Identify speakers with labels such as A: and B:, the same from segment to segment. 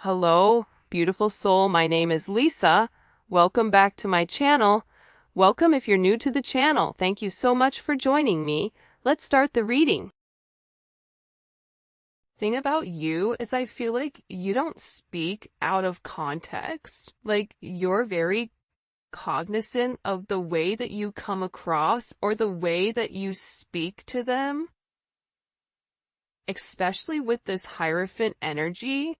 A: Hello, beautiful soul. My name is Lisa. Welcome back to my channel. Welcome if you're new to the channel. Thank you so much for joining me. Let's start the reading. Thing about you is I feel like you don't speak out of context. Like you're very cognizant of the way that you come across or the way that you speak to them, especially with this Hierophant energy.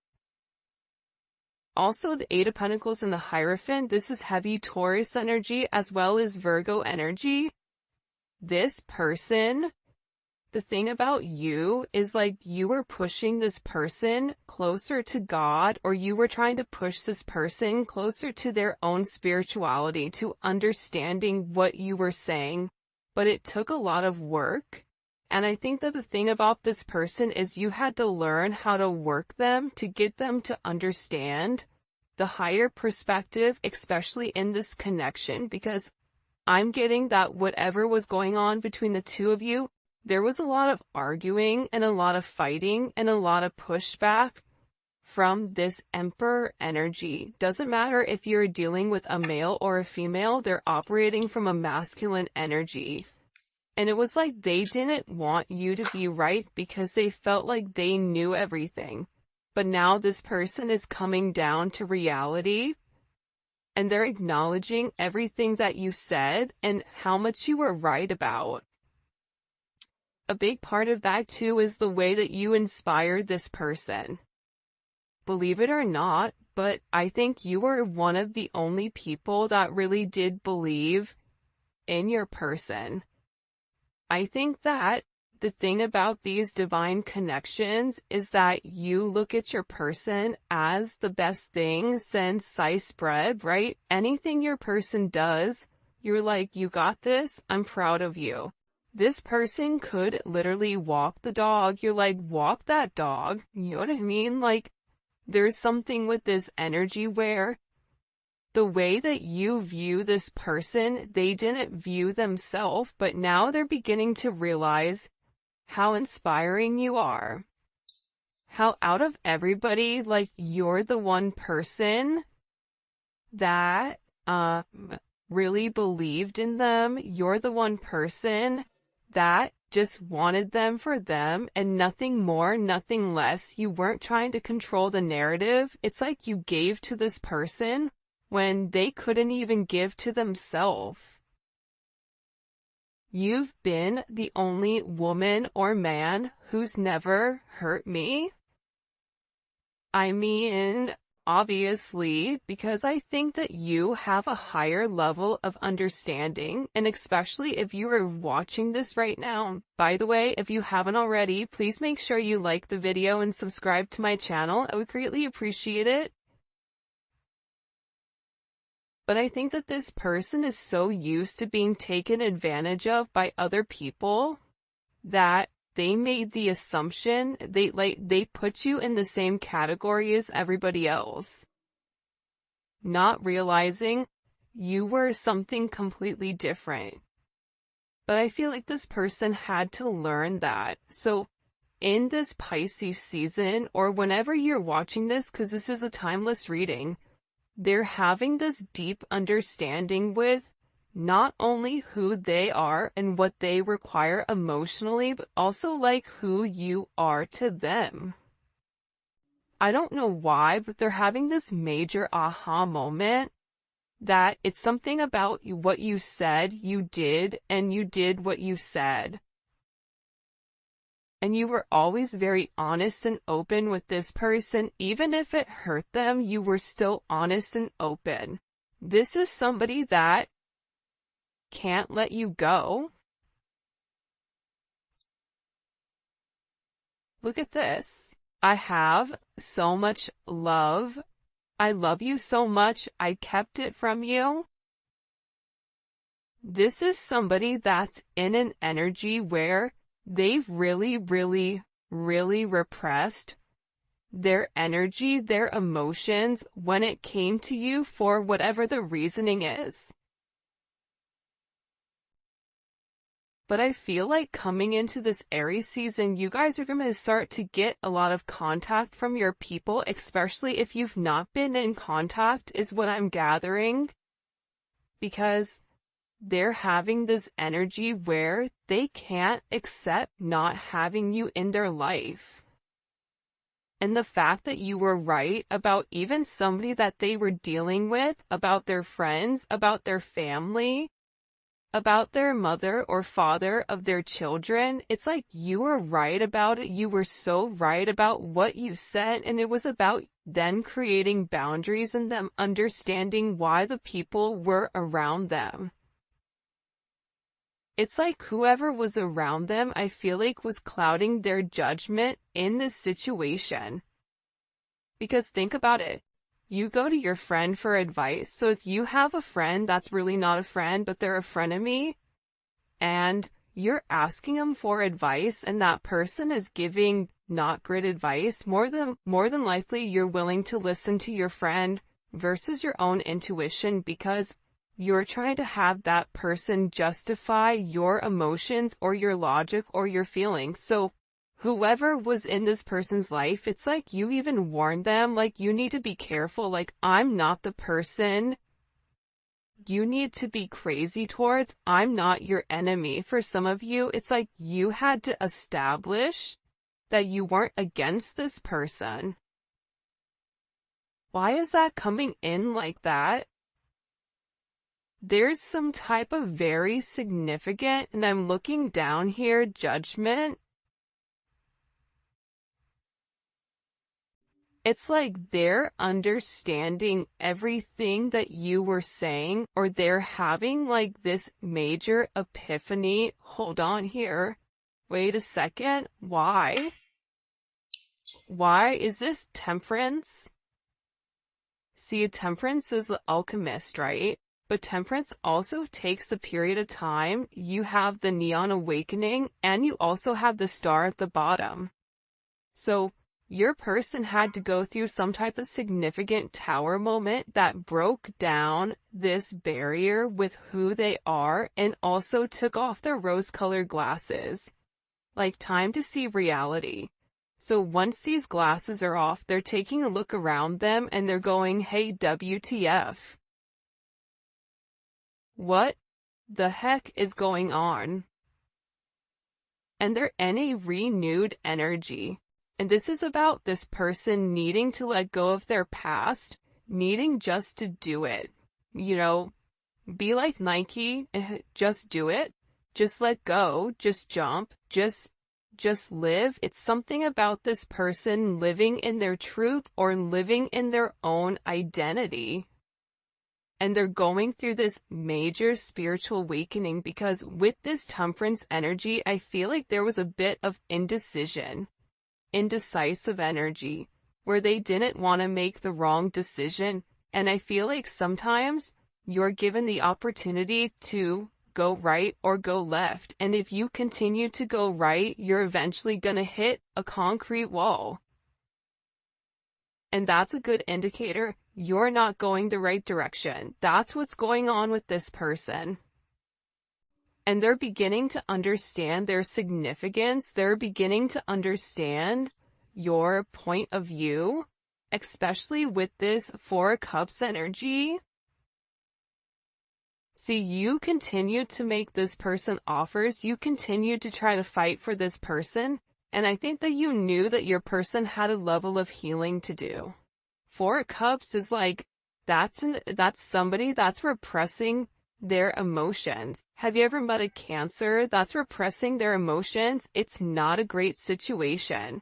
A: Also, the Eight of Pentacles and the Hierophant, this is heavy Taurus energy as well as Virgo energy. This person, the thing about you is like you were pushing this person closer to God, or you were trying to push this person closer to their own spirituality, to understanding what you were saying. But it took a lot of work. And I think that the thing about this person is you had to learn how to work them to get them to understand the higher perspective, especially in this connection, because I'm getting that whatever was going on between the two of you, there was a lot of arguing and a lot of fighting and a lot of pushback from this Emperor energy. Doesn't matter if you're dealing with a male or a female, they're operating from a masculine energy. And it was like they didn't want you to be right because they felt like they knew everything. But now this person is coming down to reality and they're acknowledging everything that you said and how much you were right about. A big part of that too is the way that you inspired this person. Believe it or not, but I think you were one of the only people that really did believe in your person. I think that the thing about these divine connections is that you look at your person as the best thing since sliced bread, right? Anything your person does, you're like, you got this, I'm proud of you. This person could literally walk the dog, you're like, walk that dog, you know what I mean? Like, there's something with this energy where the way that you view this person, they didn't view themselves, but now they're beginning to realize how inspiring you are. How out of everybody, like, you're the one person that really believed in them. You're the one person that just wanted them for them and nothing more, nothing less. You weren't trying to control the narrative. It's like you gave to this person when they couldn't even give to themselves. You've been the only woman or man who's never hurt me. I mean, obviously, because I think that you have a higher level of understanding, and especially if you are watching this right now. By the way, if you haven't already, please make sure you like the video and subscribe to my channel. I would greatly appreciate it. But I think that this person is so used to being taken advantage of by other people that they made the assumption they put you in the same category as everybody else, not realizing you were something completely different. But I feel like this person had to learn that. So in this Pisces season, or whenever you're watching this, because this is a timeless reading, they're having this deep understanding with not only who they are and what they require emotionally, but also like who you are to them. I don't know why, but they're having this major aha moment that it's something about what you said you did, and you did what you said. And you were always very honest and open with this person. Even if it hurt them, you were still honest and open. This is somebody that can't let you go. Look at this. I have so much love. I love you so much. I kept it from you. This is somebody that's in an energy where they've really repressed their energy, their emotions when it came to you for whatever the reasoning is. But I feel like coming into this Aries season, you guys are going to start to get a lot of contact from your people, especially if you've not been in contact, is what I'm gathering. Because they're having this energy where they can't accept not having you in their life. And the fact that you were right about even somebody that they were dealing with, about their friends, about their family, about their mother or father of their children, it's like you were right about it. You were so right about what you said, and it was about them creating boundaries and them understanding why the people were around them. It's like whoever was around them, I feel like, was clouding their judgment in this situation. Because think about it. You go to your friend for advice. So if you have a friend that's really not a friend, but they're a frenemy, and you're asking them for advice and that person is giving not great advice, more than likely you're willing to listen to your friend versus your own intuition, because you're trying to have that person justify your emotions or your logic or your feelings. So whoever was in this person's life, it's like you even warned them, like, you need to be careful, like, I'm not the person you need to be crazy towards. I'm not your enemy. For some of you, it's like you had to establish that you weren't against this person. Why is that coming in like that? There's some type of very significant, and I'm looking down here, judgment. It's like they're understanding everything that you were saying, or they're having like this major epiphany. Hold on here. Wait a second. Why? Why is this Temperance? See, Temperance is the alchemist, right? But Temperance also takes a period of time. You have the Neon Awakening, and you also have the Star at the bottom. So your person had to go through some type of significant tower moment that broke down this barrier with who they are, and also took off their rose-colored glasses. Like, time to see reality. So once these glasses are off, they're taking a look around them and they're going, hey, WTF. What the heck is going on? And they're in a renewed energy. And this is about this person needing to let go of their past, needing just to do it. You know, be like Nike, just do it. Just let go, just jump, just live. It's something about this person living in their truth or living in their own identity. And they're going through this major spiritual awakening, because with this Temperance energy, I feel like there was a bit of indecision, indecisive energy, where they didn't want to make the wrong decision. And I feel like sometimes you're given the opportunity to go right or go left. And if you continue to go right, you're eventually going to hit a concrete wall. And that's a good indicator you're not going the right direction. That's what's going on with this person. And they're beginning to understand their significance. They're beginning to understand your point of view, especially with this Four of Cups energy. See, you continue to make this person offers. You continue to try to fight for this person. And I think that you knew that your person had a level of healing to do. Four of Cups is like, that's somebody that's repressing their emotions. Have you ever met a Cancer that's repressing their emotions? It's not a great situation.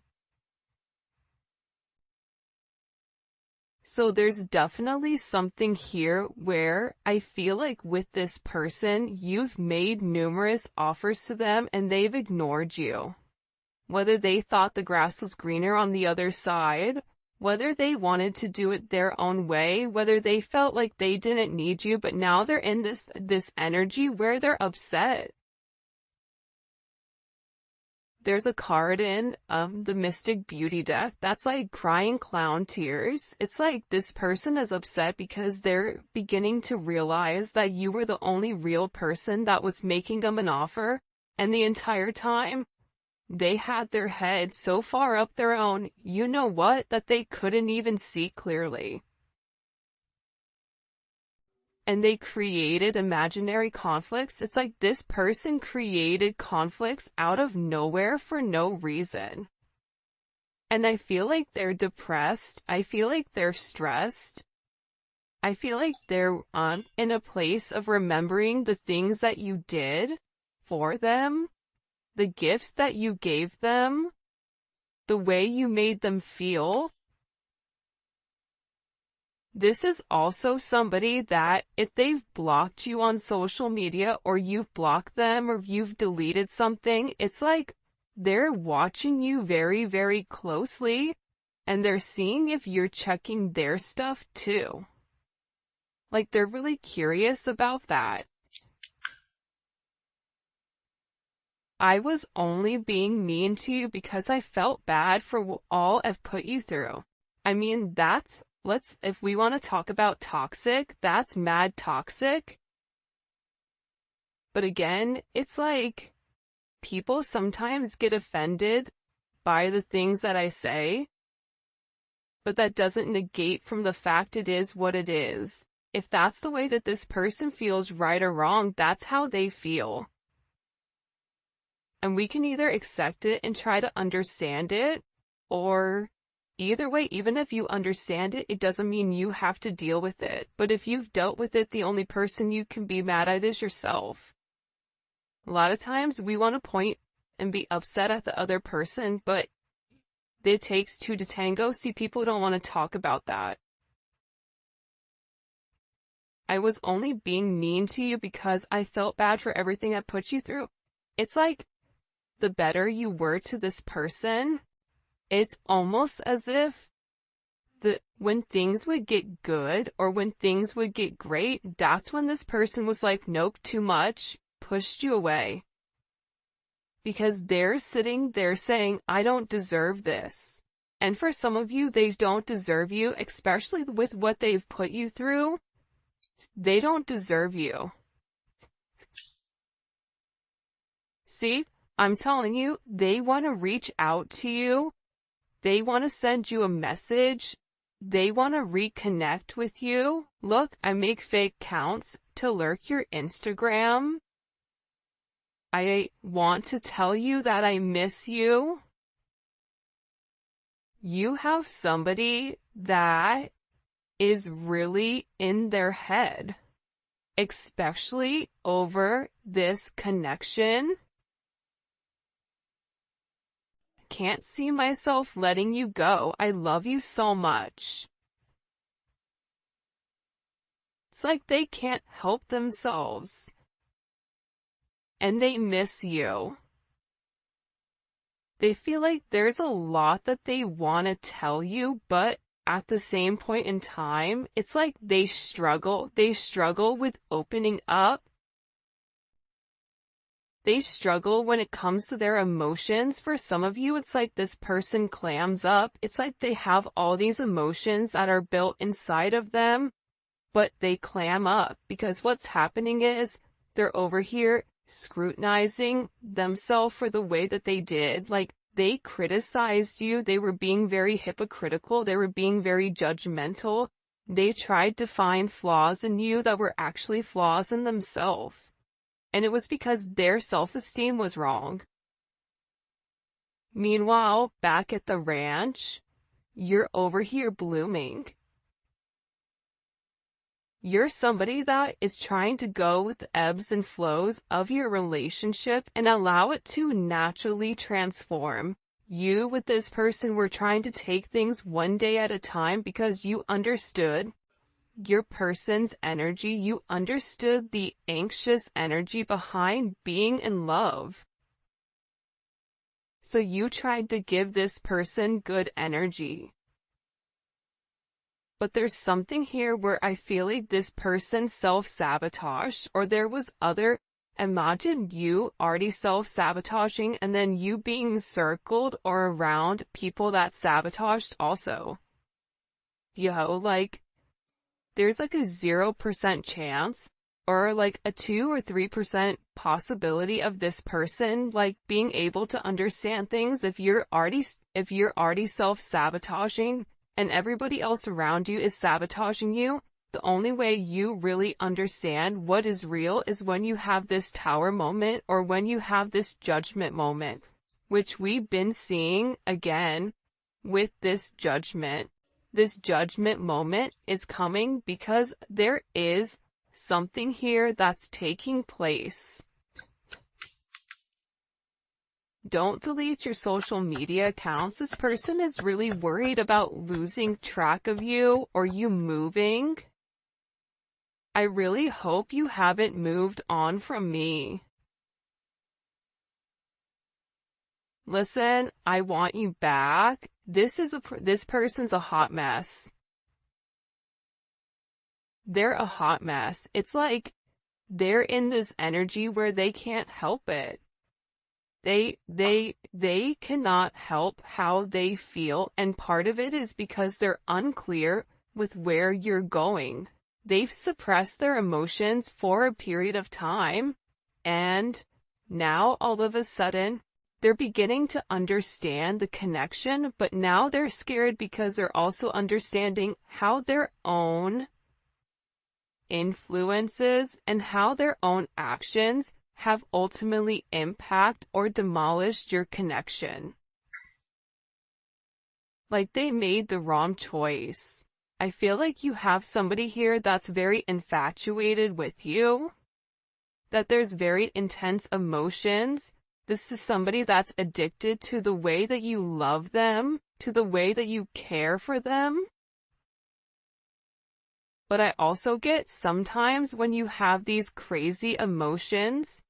A: So there's definitely something here where I feel like with this person, you've made numerous offers to them and they've ignored you. Whether they thought the grass was greener on the other side, whether they wanted to do it their own way, whether they felt like they didn't need you, but now they're in this energy where they're upset. There's a card in the Mystic Beauty deck that's like crying clown tears. It's like this person is upset because they're beginning to realize that you were the only real person that was making them an offer, And the entire time, they had their head so far up their own, you know what, that they couldn't even see clearly. And they created imaginary conflicts. It's like this person created conflicts out of nowhere for no reason. And I feel like they're depressed. I feel like they're stressed. I feel like they're in a place of remembering the things that you did for them, the gifts that you gave them, the way you made them feel. This is also somebody that if they've blocked you on social media or you've blocked them or you've deleted something, it's like they're watching you very, very closely and they're seeing if you're checking their stuff too. Like they're really curious about that. I was only being mean to you because I felt bad for all I've put you through. I mean, if we want to talk about toxic, that's mad toxic. But again, it's like, people sometimes get offended by the things that I say, but that doesn't negate from the fact it is what it is. If that's the way that this person feels, right or wrong, that's how they feel. And we can either accept it and try to understand it, or either way, even if you understand it, it doesn't mean you have to deal with it. But if you've dealt with it, the only person you can be mad at is yourself. A lot of times we want to point and be upset at the other person, but it takes two to tango. See, people don't want to talk about that. I was only being mean to you because I felt bad for everything I put you through. It's like, the better you were to this person, it's almost as if when things would get good or when things would get great, that's when this person was like, nope, too much, pushed you away. Because they're sitting there saying, I don't deserve this. And for some of you, they don't deserve you, especially with what they've put you through. They don't deserve you. See? I'm telling you, they want to reach out to you. They want to send you a message. They want to reconnect with you. Look, I make fake accounts to lurk your Instagram. I want to tell you that I miss you. You have somebody that is really in their head, especially over this connection. Can't see myself letting you go. I love you so much. It's like they can't help themselves. And they miss you. They feel like there's a lot that they want to tell you, but at the same point in time, it's like they struggle. They struggle with opening up. They struggle when it comes to their emotions. For some of you, it's like this person clams up. It's like they have all these emotions that are built inside of them, but they clam up because what's happening is they're over here scrutinizing themselves for the way that they did. Like, they criticized you. They were being very hypocritical. They were being very judgmental. They tried to find flaws in you that were actually flaws in themselves. And it was because their self-esteem was wrong. Meanwhile, back at the ranch, you're over here blooming. You're somebody that is trying to go with the ebbs and flows of your relationship and allow it to naturally transform. You with this person were trying to take things one day at a time because you understood your person's energy. You understood the anxious energy behind being in love. So you tried to give this person good energy. But there's something here where I feel like this person self-sabotaged, or there was imagine you already self-sabotaging and then you being circled or around people that sabotaged also. Like, there's like a 0% chance or like a 2 or 3% possibility of this person like being able to understand things if you're already self-sabotaging and everybody else around you is sabotaging you. The only way you really understand what is real is when you have this tower moment or when you have this judgment moment, which we've been seeing again with this judgment. This judgment moment is coming because there is something here that's taking place. Don't delete your social media accounts. This person is really worried about losing track of you or you moving. I really hope you haven't moved on from me. Listen, I want you back. This person's a hot mess. They're a hot mess. It's like they're in this energy where they can't help it. They cannot help how they feel, and part of it is because they're unclear with where you're going. They've suppressed their emotions for a period of time, and now all of a sudden, they're beginning to understand the connection, but now they're scared because they're also understanding how their own influences and how their own actions have ultimately impact or demolished your connection. Like they made the wrong choice. I feel like you have somebody here that's very infatuated with you, that there's very intense emotions. This is somebody that's addicted to the way that you love them, to the way that you care for them. But I also get sometimes when you have these crazy emotions,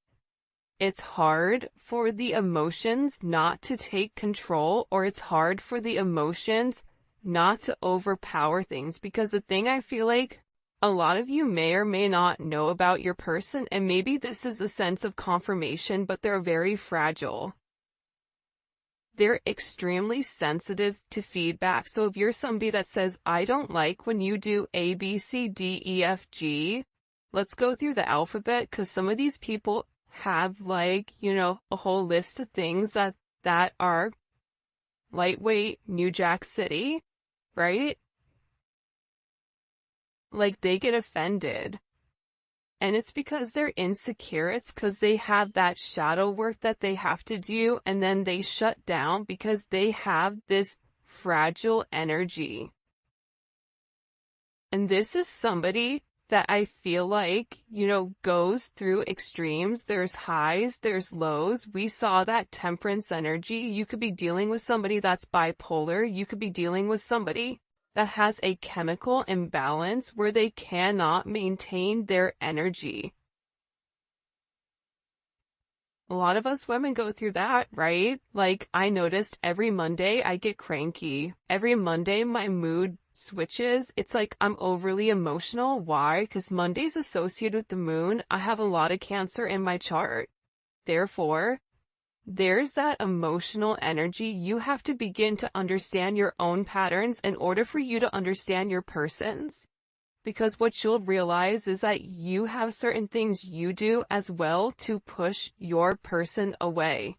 A: it's hard for the emotions not to take control, or it's hard for the emotions not to overpower things, because the thing I feel like a lot of you may or may not know about your person, and maybe this is a sense of confirmation, but they're very fragile. They're extremely sensitive to feedback. So if you're somebody that says, I don't like when you do A, B, C, D, E, F, G, let's go through the alphabet, because some of these people have like, you know, a whole list of things that are lightweight New Jack City, right? Like they get offended. And it's because they're insecure. It's because they have that shadow work that they have to do, and then they shut down because they have this fragile energy. And this is somebody that I feel like, you know, goes through extremes. There's highs, there's lows. We saw that temperance energy. You could be dealing with somebody that's bipolar. You could be dealing with somebody that has a chemical imbalance where they cannot maintain their energy. A lot of us women go through that, right? Like, I noticed every Monday I get cranky. Every Monday my mood switches. It's like I'm overly emotional. Why? Because Monday's associated with the moon. I have a lot of Cancer in my chart. Therefore, there's that emotional energy. You have to begin to understand your own patterns in order for you to understand your person's. Because what you'll realize is that you have certain things you do as well to push your person away.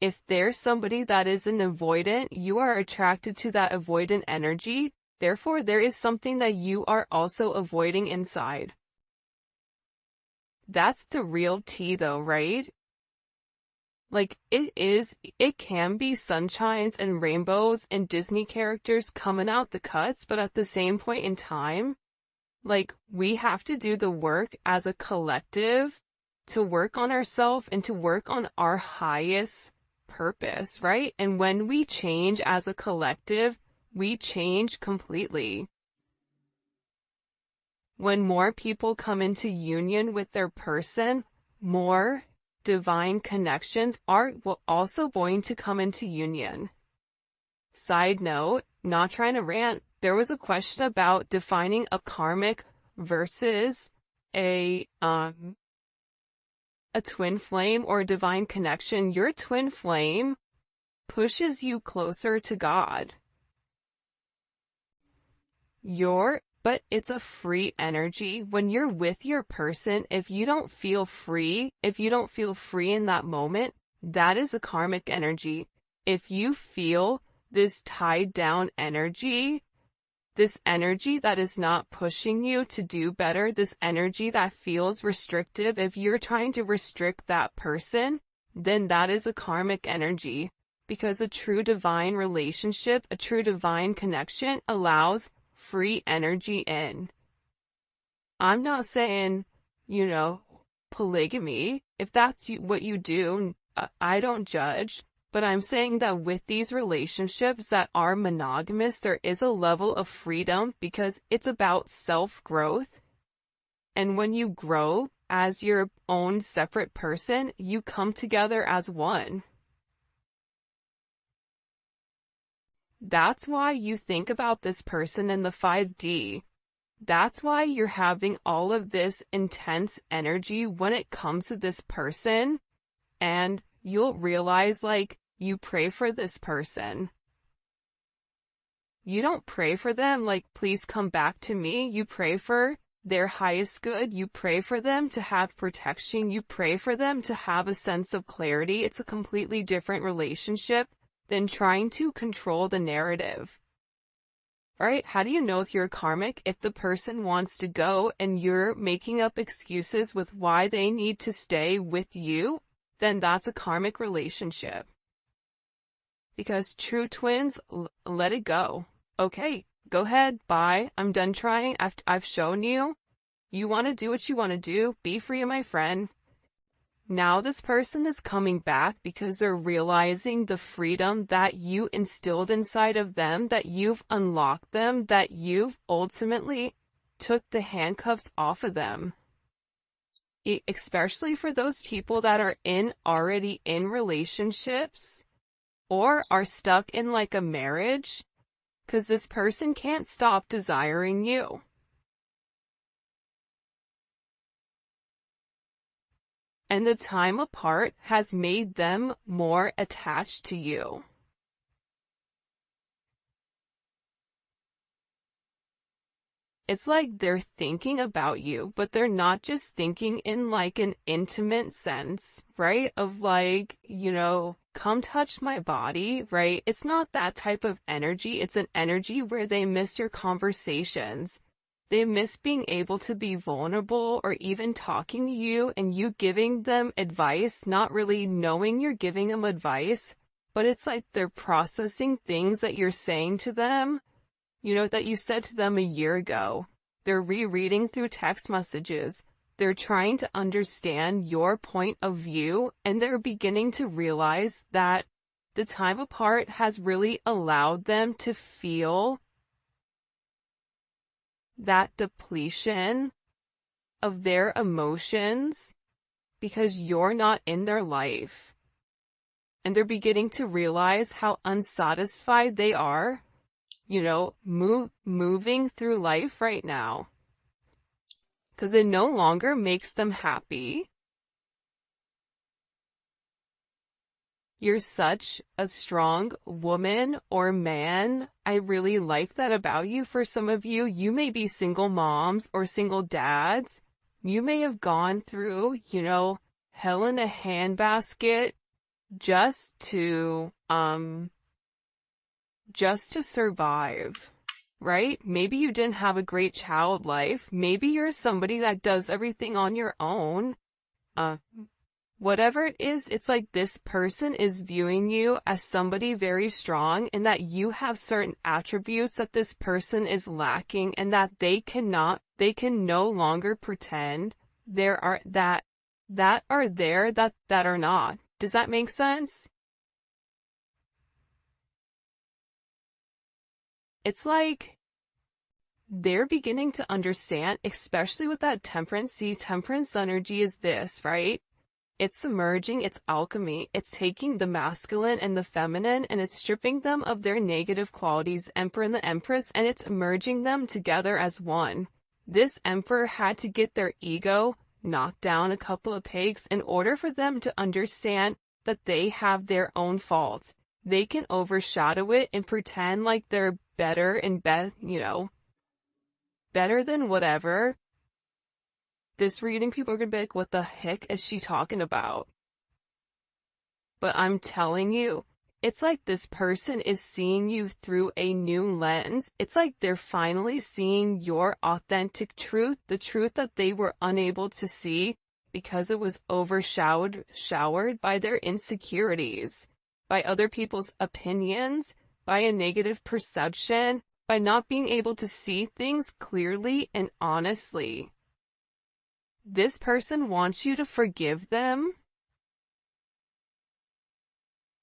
A: If there's somebody that is an avoidant, you are attracted to that avoidant energy. Therefore, there is something that you are also avoiding inside. That's the real tea though, right? Like, it can be sunshines and rainbows and Disney characters coming out the cuts, but at the same point in time, like, we have to do the work as a collective to work on ourselves and to work on our highest purpose, right? And when we change as a collective, we change completely. When more people come into union with their person, more divine connections are also going to come into union. Side note, not trying to rant, there was a question about defining a karmic versus a twin flame or a divine connection. Your twin flame pushes you closer to God. Your but it's a free energy. When you're with your person, if you don't feel free in that moment, that is a karmic energy. If you feel this tied down energy, this energy that is not pushing you to do better, this energy that feels restrictive, if you're trying to restrict that person, then that is a karmic energy. Because a true divine relationship, a true divine connection allows free energy in. I'm not saying, polygamy. If that's what you do, I don't judge. But I'm saying that with these relationships that are monogamous, there is a level of freedom because it's about self-growth. And when you grow as your own separate person, you come together as one. That's why you think about this person in the 5D. That's why you're having all of this intense energy when it comes to this person. And you'll realize, you pray for this person. You don't pray for them please come back to me. You pray for their highest good. You pray for them to have protection. You pray for them to have a sense of clarity. It's a completely different relationship than trying to control the narrative. Alright, how do you know if you're karmic? If the person wants to go and you're making up excuses with why they need to stay with you, then that's a karmic relationship. Because true twins, let it go. Okay, go ahead, bye, I'm done trying, I've shown you. You want to do what you want to do, be free, my friend. Now this person is coming back because they're realizing the freedom that you instilled inside of them, that you've unlocked them, that you've ultimately took the handcuffs off of them. Especially for those people that are already in relationships or are stuck in a marriage, because this person can't stop desiring you. And the time apart has made them more attached to you. It's like they're thinking about you, but they're not just thinking in an intimate sense, right? Of come touch my body, right? It's not that type of energy. It's an energy where they miss your conversations. They miss being able to be vulnerable or even talking to you and you giving them advice, not really knowing you're giving them advice, but it's like they're processing things that you're saying to them, that you said to them a year ago. They're rereading through text messages. They're trying to understand your point of view, and they're beginning to realize that the time apart has really allowed them to feel that depletion of their emotions because you're not in their life. And they're beginning to realize how unsatisfied they are, moving through life right now. Because it no longer makes them happy. You're such a strong woman or man. I really like that about you. For some of you, you may be single moms or single dads. You may have gone through, hell in a handbasket just to survive, right? Maybe you didn't have a great child life. Maybe you're somebody that does everything on your own. Whatever it is, it's like this person is viewing you as somebody very strong and that you have certain attributes that this person is lacking and that they can no longer pretend that are not. Does that make sense? It's like they're beginning to understand, especially with that temperance. See, temperance energy is this, right? It's submerging, it's alchemy, it's taking the masculine and the feminine and it's stripping them of their negative qualities, the emperor and the empress, and it's merging them together as one. This emperor had to get their ego knocked down a couple of pegs in order for them to understand that they have their own faults. They can overshadow it and pretend like they're better and better than whatever. This reading, people are gonna be like, what the heck is she talking about? But I'm telling you, it's like this person is seeing you through a new lens. It's like they're finally seeing your authentic truth, the truth that they were unable to see because it was showered by their insecurities, by other people's opinions, by a negative perception, by not being able to see things clearly and honestly. This person wants you to forgive them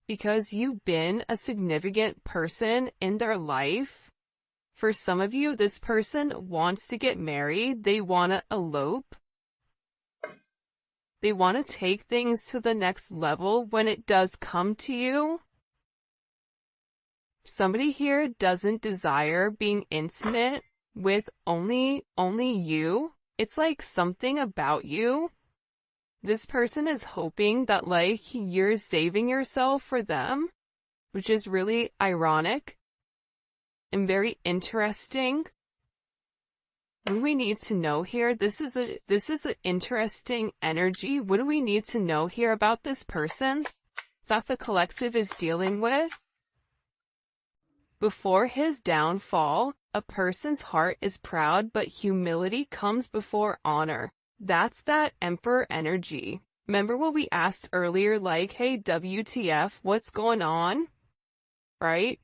A: because you've been a significant person in their life. For some of you, this person wants to get married. They want to elope. They want to take things to the next level when it does come to you. Somebody here doesn't desire being intimate with only you. It's like something about you. This person is hoping that like you're saving yourself for them, which is really ironic and very interesting. What do we need to know here? This is an interesting energy. What do we need to know here about this person that the collective is dealing with? Before his downfall, a person's heart is proud, but humility comes before honor. That's that Emperor energy. Remember what we asked earlier, like, hey, WTF, what's going on? Right?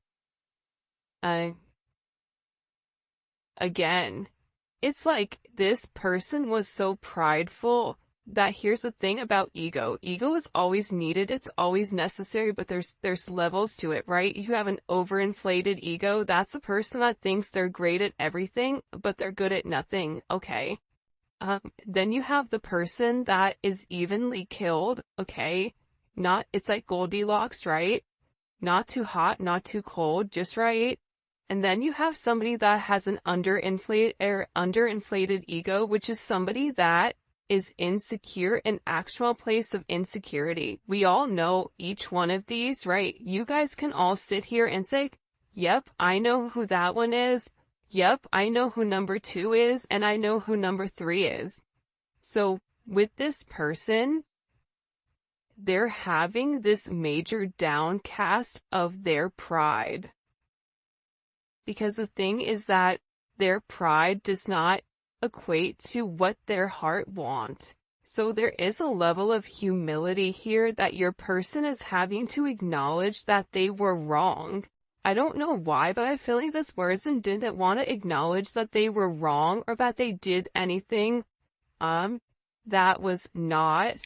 A: Again, it's like this person was so prideful that here's the thing about ego. Ego is always needed. It's always necessary, but there's levels to it, right? You have an overinflated ego. That's the person that thinks they're great at everything, but they're good at nothing. Okay. Then you have the person that is evenly killed. Okay. It's like Goldilocks, right? Not too hot, not too cold, just right. And then you have somebody that has an underinflated ego, which is somebody that is insecure, an actual place of insecurity. We all know each one of these, right? You guys can all sit here and say, yep, I know who that one is. Yep, I know who number 2 is, and I know who number 3 is. So with this person, they're having this major downcast of their pride. Because the thing is that their pride does not equate to what their heart wants. So there is a level of humility here that your person is having to acknowledge that they were wrong. I don't know why, but I feel like this person didn't want to acknowledge that they were wrong or that they did anything that was not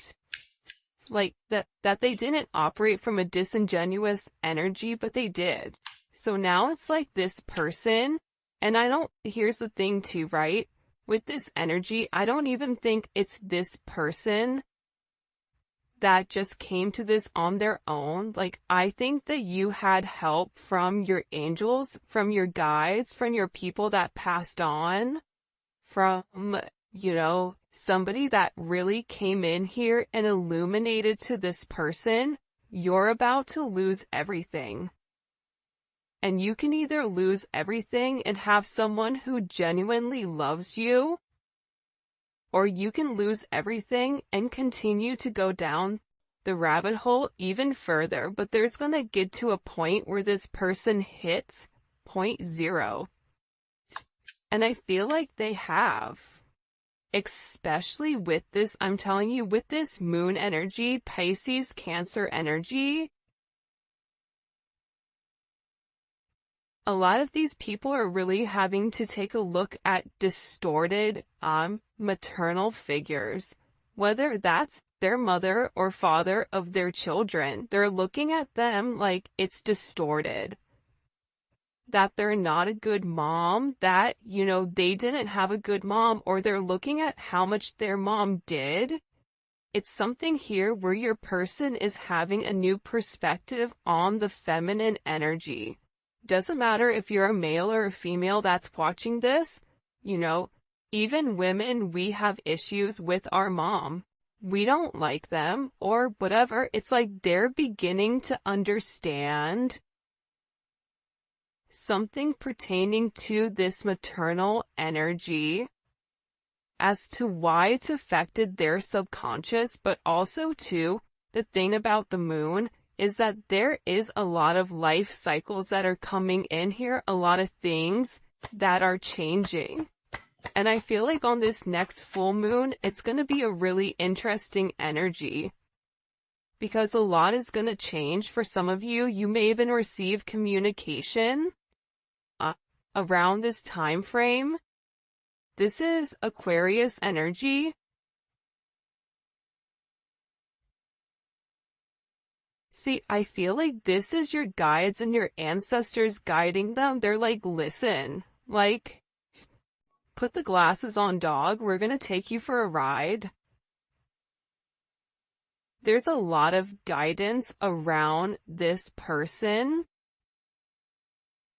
A: like that they didn't operate from a disingenuous energy, but they did. So now it's like this person, and here's the thing too, right? With this energy, I don't even think it's this person that just came to this on their own. Like, I think that you had help from your angels, from your guides, from your people that passed on, from, somebody that really came in here and illuminated to this person. You're about to lose everything. And you can either lose everything and have someone who genuinely loves you, or you can lose everything and continue to go down the rabbit hole even further. But there's going to get to a point where this person hits point 0. And I feel like they have. Especially with this, I'm telling you, with this moon energy, Pisces, Cancer energy, a lot of these people are really having to take a look at distorted maternal figures, whether that's their mother or father of their children. They're looking at them like it's distorted, that they're not a good mom, that, they didn't have a good mom, or they're looking at how much their mom did. It's something here where your person is having a new perspective on the feminine energy. Doesn't matter if you're a male or a female that's watching this, even women, we have issues with our mom. We don't like them or whatever. It's like they're beginning to understand something pertaining to this maternal energy as to why it's affected their subconscious, but also too, the thing about the moon is that there is a lot of life cycles that are coming in here, a lot of things that are changing. And I feel like on this next full moon, it's going to be a really interesting energy because a lot is going to change. For some of you, you may even receive communication around this time frame. This is Aquarius energy. See, I feel like this is your guides and your ancestors guiding them. They're like, listen, like, put the glasses on, dog. We're going to take you for a ride. There's a lot of guidance around this person.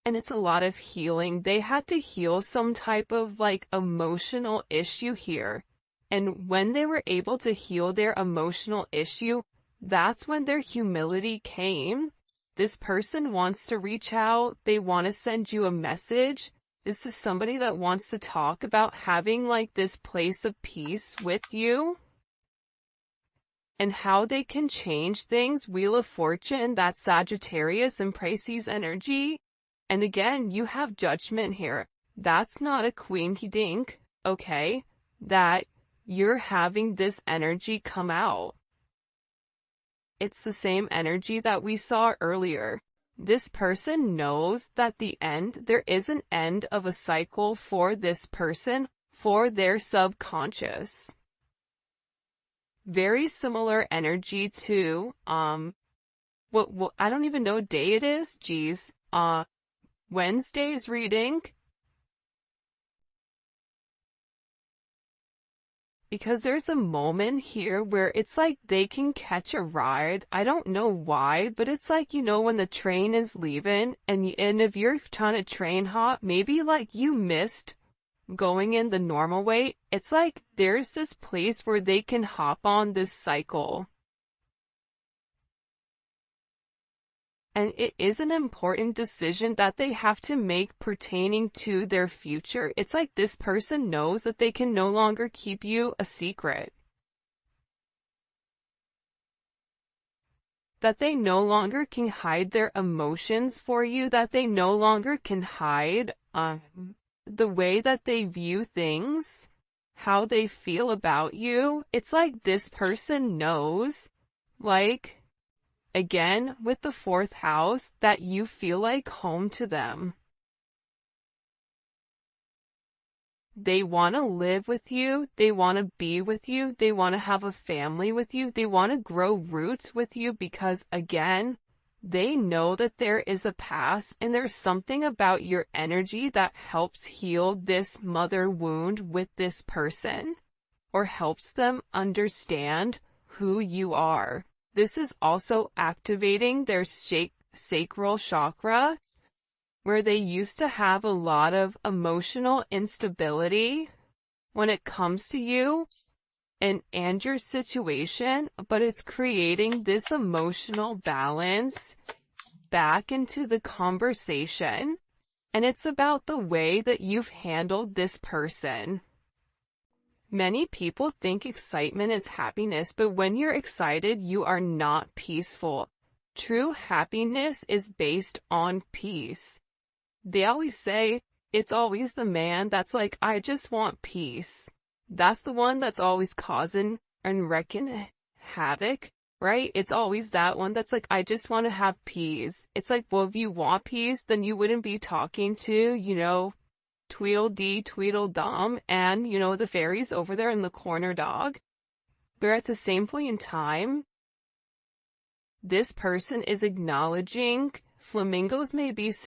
A: And it's a lot of healing. They had to heal some type of like emotional issue here. And when they were able to heal their emotional issue, that's when their humility came. This person wants to reach out. They want to send you a message. This is somebody that wants to talk about having like this place of peace with you and how they can change things. Wheel of Fortune, that's Sagittarius and Pisces energy. And again, you have Judgment here. That's not a quinky dink, okay? That you're having this energy come out. It's the same energy that we saw earlier. This person knows that there is an end of a cycle for this person, for their subconscious. Very similar energy to, I don't even know what day it is. Geez. Wednesday's reading. Because there's a moment here where it's like they can catch a ride. I don't know why, but it's like, you know, when the train is leaving and if you're trying to train hop, maybe like you missed going in the normal way. It's like there's this place where they can hop on this cycle. And it is an important decision that they have to make pertaining to their future. It's like this person knows that they can no longer keep you a secret. That they no longer can hide their emotions for you, that they no longer can hide the way that they view things, how they feel about you. It's like this person knows, like, again, with the 4th house, that you feel like home to them. They want to live with you. They want to be with you. They want to have a family with you. They want to grow roots with you because, again, they know that there is a past and there's something about your energy that helps heal this mother wound with this person or helps them understand who you are. This is also activating their sacral chakra, where they used to have a lot of emotional instability when it comes to you and your situation, but it's creating this emotional balance back into the conversation, and it's about the way that you've handled this person. Many people think excitement is happiness, but when you're excited, you are not peaceful. True happiness is based on peace. They always say, it's always the man that's like, I just want peace. That's the one that's always causing and wrecking havoc, right? It's always that one that's like, I just want to have peace. It's like, well, if you want peace, then you wouldn't be talking to, you know, Tweedledee, Tweedledum, and, you know, the fairies over there in the corner, dog. But at the same point in time, this person is acknowledging flamingos may be